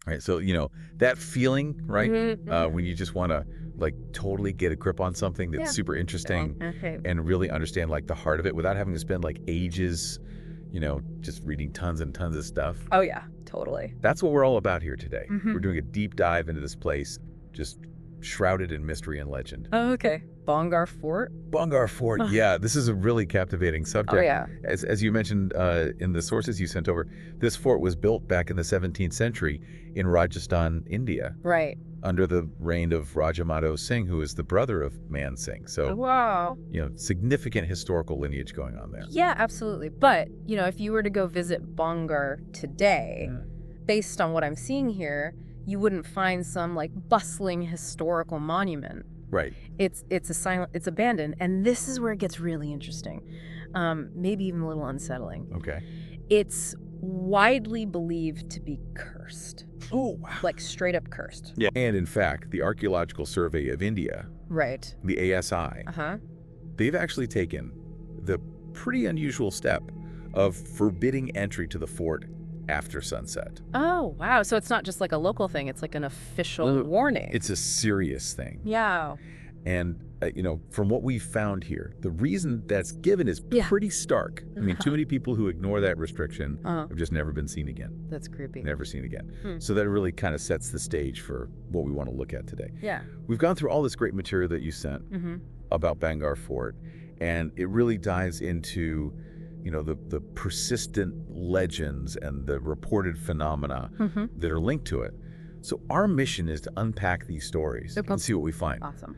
Right. So, that feeling, right? Mm-hmm. When you just want to like totally get a grip on something that's Yeah. super interesting Okay. and really understand like the heart of it without having to spend like ages, just reading tons and tons of stuff. Oh, yeah, totally. That's what we're all about here today. We're Mm-hmm. doing a deep dive into this place, just shrouded in mystery and legend. Oh, okay. Bhangarh Fort? Bhangarh Fort, yeah, this is a really captivating Oh, subject. yeah. As you mentioned in the sources you sent over, this fort was built back in the 17th century in Rajasthan, India, Right. under the reign of Raja Madho Singh, who is the brother of Man Singh. So, Wow. significant historical lineage going on there. Yeah, absolutely. But, if you were to go visit Bhangarh today, based on what I'm seeing here, you wouldn't find some like bustling historical monument. Right. It's abandoned, and this is where it gets really interesting. Maybe even a little unsettling. Okay. It's widely believed to be cursed. Oh, wow. Like straight up cursed. Yeah. And in fact, the Archaeological Survey of India, Right. the ASI, Uh-huh. they've actually taken the pretty unusual step of forbidding entry to the fort after sunset. Oh, wow. So it's not just like a local thing, it's like an official warning. It's a serious thing. Yeah. And, from what we've found here, the reason that's given is Yeah. pretty stark. I mean, too many people who ignore that restriction Uh-huh. have just never been seen again. That's creepy. Never seen again. Hmm. So that really kind of sets the stage for what we want to look at today. Yeah. We've gone through all this great material that you sent Mm-hmm. about Bhangarh Fort, and it really dives into, the persistent legends and the reported phenomena Mm-hmm. that are linked to it. So our mission is to unpack these stories Okay. and see what we find. Awesome.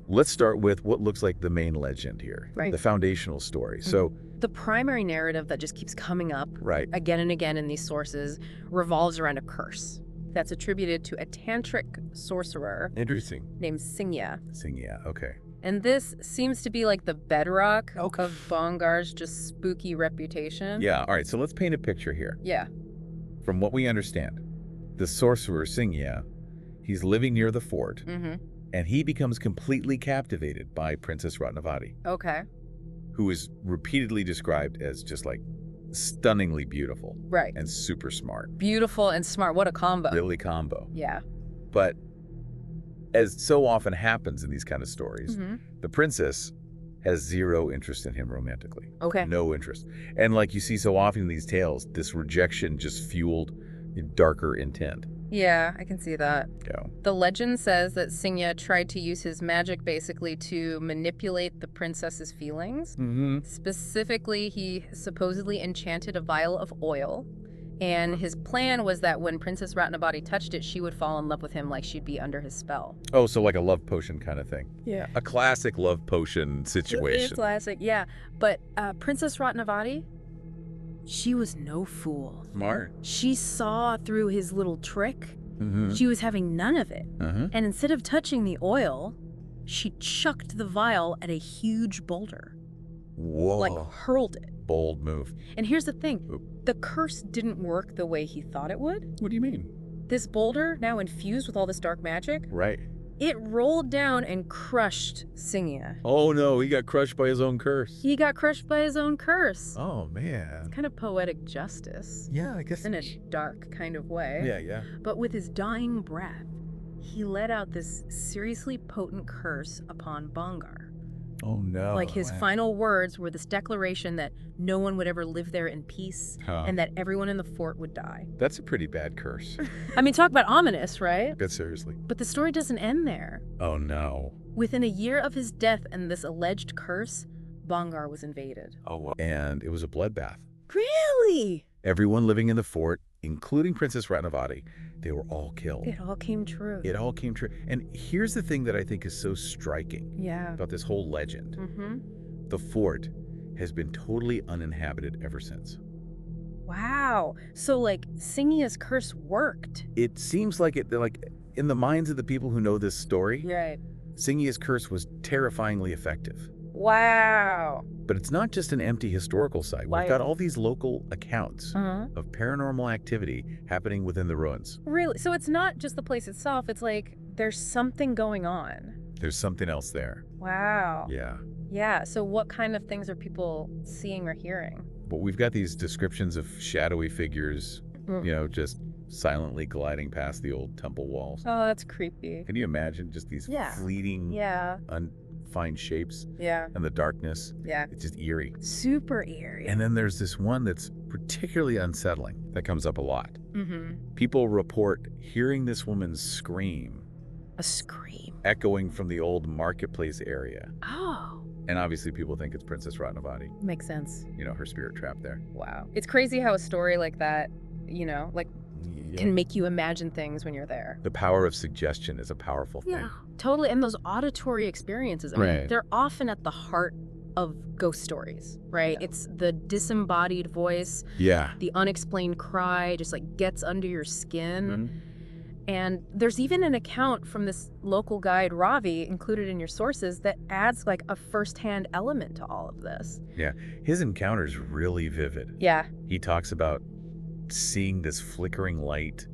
Let's start with what looks like the main legend here, Right. the foundational story. So, The primary narrative that just keeps coming up right, again and again in these sources revolves around a curse that's attributed to a tantric sorcerer interesting. named Singya. Yeah, okay. And this seems to be like the bedrock Okay. of Bhangarh's just spooky reputation. Yeah, all right, so let's paint a picture here. Yeah. From what we understand, the sorcerer Singya, he's living near the fort, Mm-hmm. and he becomes completely captivated by Princess Ratnavati, Okay. who is repeatedly described as just like stunningly beautiful Right. and super smart. Beautiful and smart. What a combo. Really combo. Yeah. But as so often happens in these kind of stories, Mm-hmm. the princess has zero interest in him romantically. Okay. No interest. And like you see so often in these tales, this rejection just fueled darker intent. Yeah, I can see that. Yeah. The legend says that Singya tried to use his magic basically to manipulate the princess's feelings. Mm-hmm. Specifically, he supposedly enchanted a vial of oil, and his plan was that when Princess Ratnavati touched it, she would fall in love with him like she'd be under his spell. Oh, so like a love potion kind of thing. Yeah. A classic love potion situation. Classic, yeah. But Princess Ratnavati, she was no fool. Smart. She saw through his little trick. Mm-hmm. She was having none of it. Uh-huh. And instead of touching the oil, she chucked the vial at a huge boulder. Whoa. Like hurled it. Bold move. And here's the thing. Oop. The curse didn't work the way he thought it would. What do you mean? This boulder, now infused with all this dark magic, Right. it rolled down and crushed Singya. Oh no, he got crushed by his own curse. He got crushed by his own curse. Oh man. Kind of poetic justice. Yeah, I guess. In a dark kind of way. Yeah. But with his dying breath, he let out this seriously potent curse upon Bhangarh. Oh no. Like his final words were this declaration that no one would ever live there in peace and that everyone in the fort would die. That's a pretty bad curse. I mean, talk about ominous, right? But seriously. But the story doesn't end there. Oh no. Within a year of his death and this alleged curse, Bhangarh was invaded. Oh wow. And it was a bloodbath. Really? Everyone living in the fort, including Princess Ratnavati, they were all killed. It all came true. It all came true. And here's the thing that I think is so striking Yeah. about this whole legend. Mm-hmm. The fort has been totally uninhabited ever since. Wow. So, like, Singya's curse worked. It seems like in the minds of the people who know this story, Right. Singya's curse was terrifyingly effective. Wow. But it's not just an empty historical site. Why- We've got all these local accounts Uh-huh. of paranormal activity happening within the ruins. Really? So it's not just the place itself. It's like there's something going on. There's something else there. Wow. Yeah. Yeah. So what kind of things are people seeing or hearing? But we've got these descriptions of shadowy figures, Mm. just silently gliding past the old temple walls. Oh, that's creepy. Can you imagine just these fleeting, undefined shapes Yeah. and the darkness? Yeah. It's just eerie. Super eerie. And then there's this one that's particularly unsettling that comes up a lot. Mm-hmm. People report hearing this woman's scream. A scream. Echoing from the old marketplace area. Oh. And obviously people think it's Princess Ratnavati. Makes sense. You know, her spirit trapped there. Wow. It's crazy how a story like that, can make you imagine things when you're there. The power of suggestion is a powerful thing. Yeah, totally. And those auditory experiences, I mean, they're often at the heart of ghost stories, right? Yeah. It's the disembodied voice, the unexplained cry, just like gets under your skin. Mm-hmm. And there's even an account from this local guide, Ravi, included in your sources that adds like a firsthand element to all of this. Yeah, his encounter's really vivid. Yeah. He talks about seeing this flickering light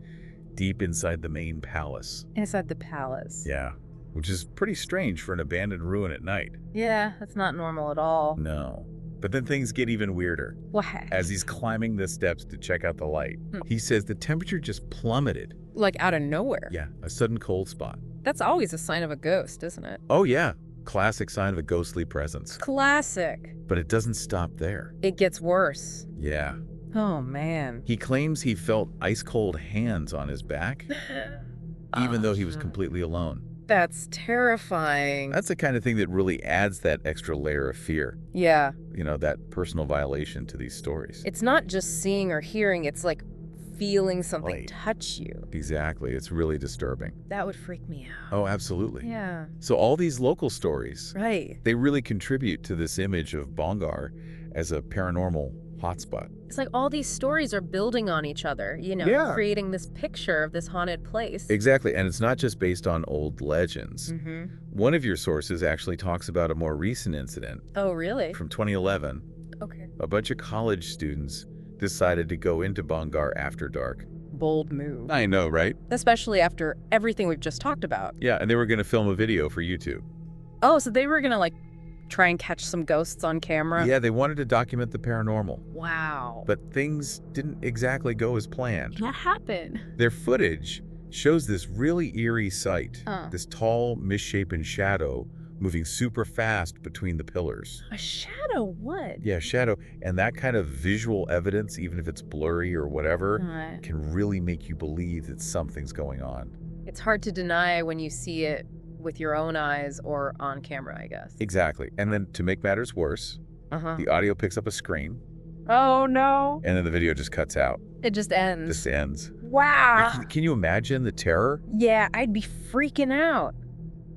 deep inside the main palace. Inside the palace. Yeah, which is pretty strange for an abandoned ruin at night. Yeah, that's not normal at all. No. But then things get even weirder. What? As he's climbing the steps to check out the light, he says the temperature just plummeted. Like out of nowhere? Yeah, a sudden cold spot. That's always a sign of a ghost, isn't it? Oh yeah, classic sign of a ghostly presence. Classic. But it doesn't stop there. It gets worse. Yeah. Oh man. He claims he felt ice-cold hands on his back, even though he was completely alone. That's terrifying. That's the kind of thing that really adds that extra layer of fear. Yeah. You know, that personal violation to these stories. It's not just seeing or hearing, it's like feeling something touch you. Exactly. It's really disturbing. That would freak me out. Oh, absolutely. Yeah. So all these local stories, right, they really contribute to this image of Bhangarh as a paranormal hotspot. It's like all these stories are building on each other, creating this picture of this haunted place. Exactly, and it's not just based on old legends. Mm-hmm. One of your sources actually talks about a more recent incident. Oh, really? From 2011. Okay. A bunch of college students decided to go into Bhangarh after dark. Bold move. I know, right? Especially after everything we've just talked about. Yeah, and they were going to film a video for YouTube. Oh, so they were going to try and catch some ghosts on camera? Yeah, they wanted to document the paranormal. Wow. But things didn't exactly go as planned. What happened? Their footage shows this really eerie sight. This tall, misshapen shadow moving super fast between the pillars. A shadow? What? Yeah, shadow. And that kind of visual evidence, even if it's blurry or whatever, can really make you believe that something's going on. It's hard to deny when you see it with your own eyes or on camera, I guess. Exactly. And then to make matters worse, the audio picks up a scream. Oh, no. And then the video just cuts out. It just ends. Just ends. Wow. Can you imagine the terror? Yeah, I'd be freaking out.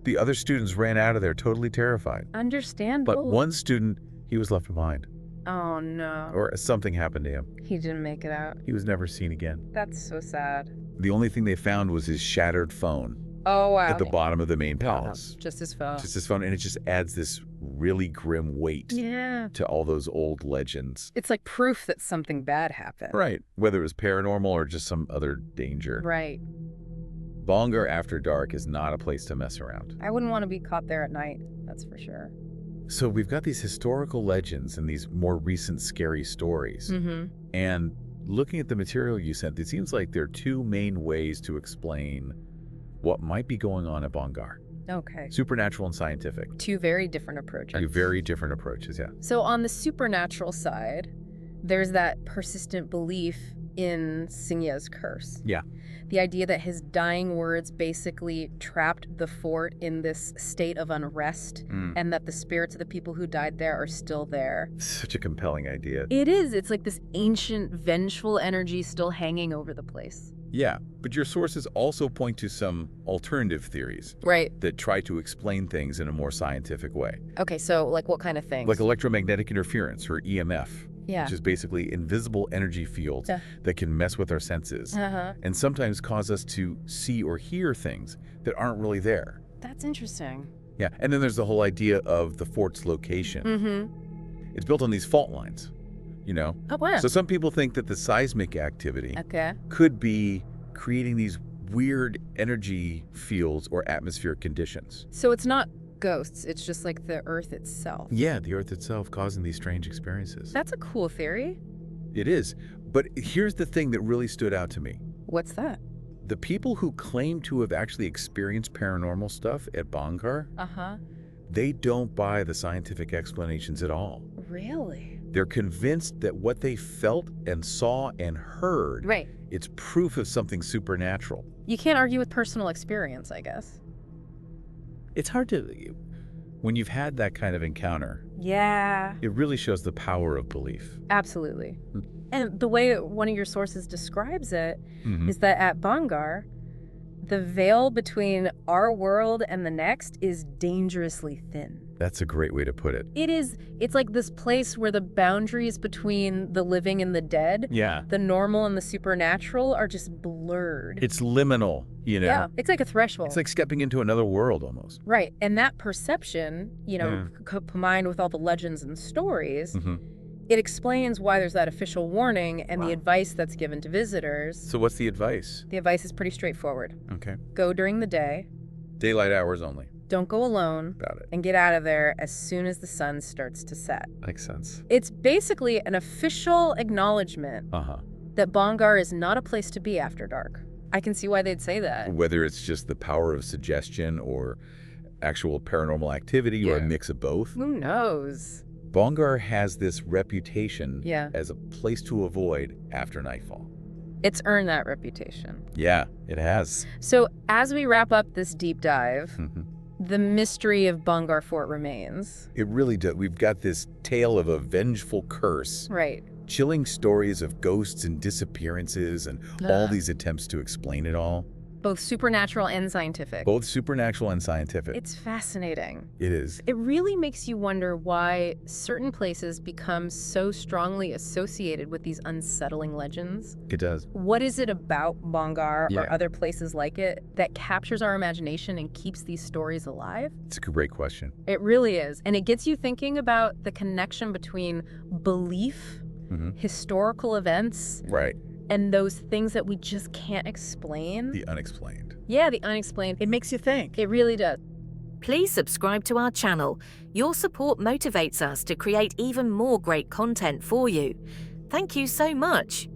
The other students ran out of there totally terrified. Understandable. But one student, he was left behind. Oh, no. Or something happened to him. He didn't make it out. He was never seen again. That's so sad. The only thing they found was his shattered phone. Oh, wow. At the bottom of the main palace. Just his phone. Just his phone, and it just adds this really grim weight to all those old legends. It's like proof that something bad happened. Right, whether it was paranormal or just some other danger. Right. Bhangarh after dark is not a place to mess around. I wouldn't want to be caught there at night, that's for sure. So we've got these historical legends and these more recent scary stories. And looking at the material you sent, it seems like there are two main ways to explain what might be going on at Bhangarh. Okay. Supernatural and scientific. Two very different approaches. Two very different approaches, yeah. So on the supernatural side, there's that persistent belief in Singya's curse. Yeah. The idea that his dying words basically trapped the fort in this state of unrest and that the spirits of the people who died there are still there. Such a compelling idea. It is. It's like this ancient, vengeful energy still hanging over the place. Yeah, but your sources also point to some alternative theories. Right. That try to explain things in a more scientific way. Okay, so like what kind of things? Like electromagnetic interference, or EMF. Yeah. Which is basically invisible energy fields that can mess with our senses and sometimes cause us to see or hear things that aren't really there. That's interesting. Yeah, and then there's the whole idea of the fort's location. It's built on these fault lines, you know? Oh, wow. So some people think that the seismic activity could be creating these weird energy fields or atmospheric conditions. So it's not ghosts, it's just like the earth itself. Yeah, the earth itself causing these strange experiences. That's a cool theory. It is. But here's the thing that really stood out to me. What's that? The people who claim to have actually experienced paranormal stuff at Bhangarh, they don't buy the scientific explanations at all. Really? They're convinced that what they felt and saw and heard, it's proof of something supernatural. You can't argue with personal experience, I guess. It's hard to... When you've had that kind of encounter, it really shows the power of belief. Absolutely. And the way one of your sources describes it is that at Bhangarh, the veil between our world and the next is dangerously thin. That's a great way to put it. It is. It's like this place where the boundaries between the living and the dead, the normal and the supernatural, are just blurred. It's liminal, you know? Yeah, it's like a threshold. It's like stepping into another world almost. Right. And that perception, you know, combined with all the legends and stories, it explains why there's that official warning and the advice that's given to visitors. So what's the advice? The advice is pretty straightforward. Okay. Go during the day. Daylight hours only. Don't go alone. Got it. And get out of there as soon as the sun starts to set. Makes sense. It's basically an official acknowledgement that Bhangarh is not a place to be after dark. I can see why they'd say that. Whether it's just the power of suggestion or actual paranormal activity or a mix of both. Who knows? Bhangarh has this reputation as a place to avoid after nightfall. It's earned that reputation. Yeah, it has. So as we wrap up this deep dive, the mystery of Bhangarh Fort remains. It really does. We've got this tale of a vengeful curse. Right. Chilling stories of ghosts and disappearances and all these attempts to explain it all. Both supernatural and scientific. Both supernatural and scientific. It's fascinating. It is. It really makes you wonder why certain places become so strongly associated with these unsettling legends. It does. What is it about Bhangarh or other places like it that captures our imagination and keeps these stories alive? It's a great question. It really is. And it gets you thinking about the connection between belief, historical events, and those things that we just can't explain. The unexplained. Yeah, the unexplained. It makes you think. It really does. Please subscribe to our channel. Your support motivates us to create even more great content for you. Thank you so much.